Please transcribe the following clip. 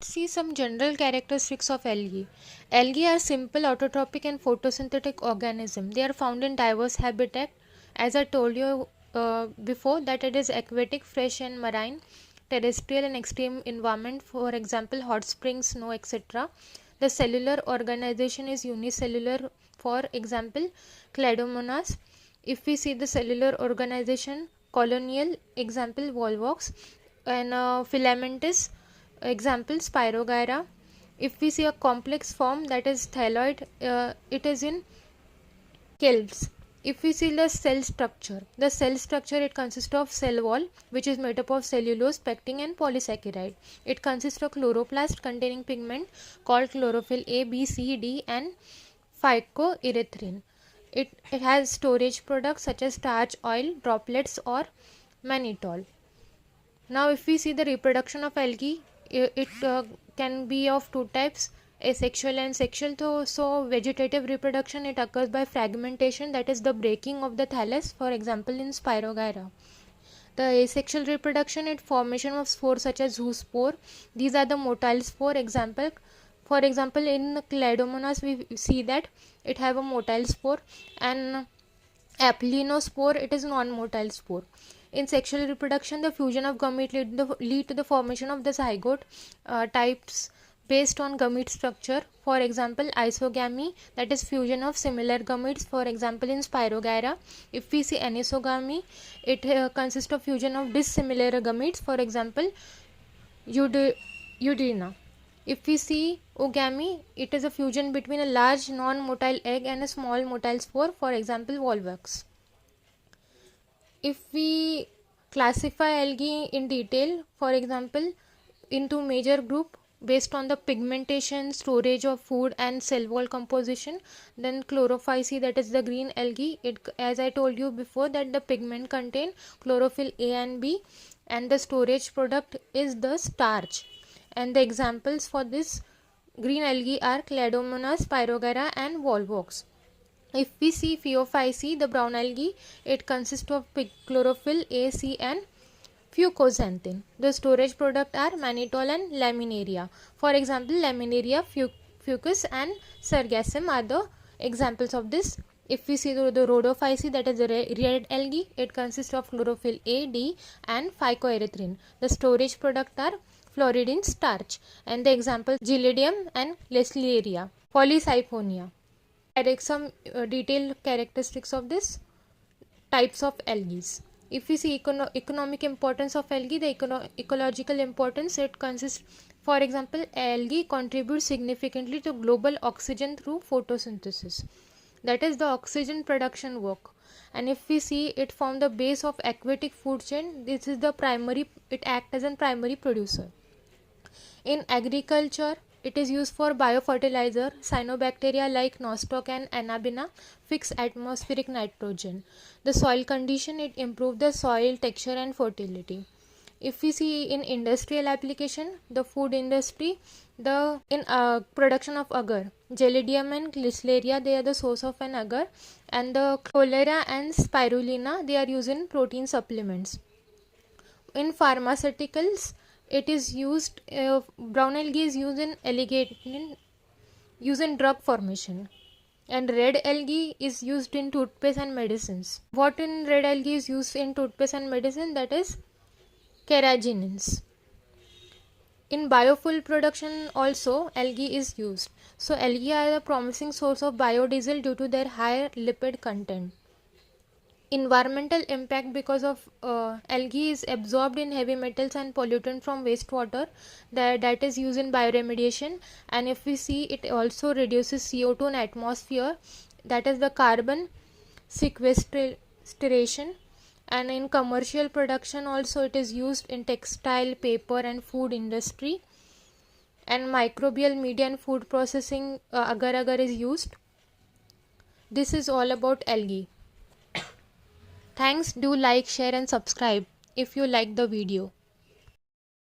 see some general characteristics of algae. Algae are simple autotrophic and photosynthetic organisms. They are found in diverse habitat. As I told you before, that it is aquatic, fresh and marine, terrestrial and extreme environment, for example hot springs, snow, etc. The cellular organization is unicellular, for example Cladomonas. If we see the cellular organization, colonial, example volvox, and filamentous, example Spirogyra. If we see a complex form, that is thyroid, it is in kelps. If we see the cell structure, it consists of cell wall, which is made up of cellulose, pectin and polysaccharide. It consists of chloroplast containing pigment called chlorophyll A, B, C, D and phycoerythrin. It has storage products such as starch, oil, droplets or mannitol. Now if we see the reproduction of algae, it can be of two types, asexual and sexual. So vegetative reproduction, it occurs by fragmentation, that is the breaking of the thallus, for example in Spirogyra. The asexual reproduction, it formation of spores such as zoospore. These are the motile spore. For example in Cladomonas we see that it have a motile spore, and Apelinospore, it is non-motile spore. In sexual reproduction, the fusion of gamete lead to the formation of the zygote types based on gamete structure. For example, isogamy, that is fusion of similar gametes. For example, in Spirogyra. If we see anisogamy, it consists of fusion of dissimilar gametes. For example, Udina. If we see oogamy, it is a fusion between a large non-motile egg and a small motile spore, for example volvox. If we classify algae in detail, for example, into major group based on the pigmentation, storage of food and cell wall composition, then chlorophyce, that is the green algae, it, as I told you before, that the pigment contain chlorophyll A and B, and the storage product is the starch. And the examples for this green algae are Cladomonas, Spirogyra and volvox. If we see Phaeophyce, the brown algae, it consists of chlorophyll A, C and fucoxanthin. The storage product are mannitol and laminaria. For example, laminaria, fucus and sargassum are the examples of this. If we see the rhodophyce, that is the red algae, it consists of chlorophyll A, D and phycoerythrin. The storage product are floridine starch, and the examples Gillidium and Leslaria. Polysiphonia. Some detailed characteristics of this types of algae. If we see economic importance of algae, the ecological importance, it consists, for example, algae contributes significantly to global oxygen through photosynthesis, that is the oxygen production work. And if we see, it form the base of aquatic food chain. This is the primary, it acts as a primary producer. In agriculture, it is used for biofertilizer. Cyanobacteria like nostoc and anabina fix atmospheric nitrogen. The soil condition, it improves the soil texture and fertility. If we see in industrial application, the food industry, in production of agar, Gelidium and Leslaria, they are the source of an agar, and the cholera and spirulina, they are used in protein supplements. In pharmaceuticals, it is used, brown algae is used in drug formation, and red algae is used in toothpaste and medicines. What in red algae is used in toothpaste and medicine? That is carrageenans. In biofuel production also algae is used. So algae are a promising source of biodiesel due to their higher lipid content. Environmental impact, because of algae is absorbed in heavy metals and pollutant from wastewater that is used in bioremediation. And if we see, it also reduces CO2 in atmosphere, that is the carbon sequestration. And in commercial production also, it is used in textile, paper and food industry, and microbial media and food processing, agar is used. This is all about algae. Thanks. Do like, share and subscribe if you like the video.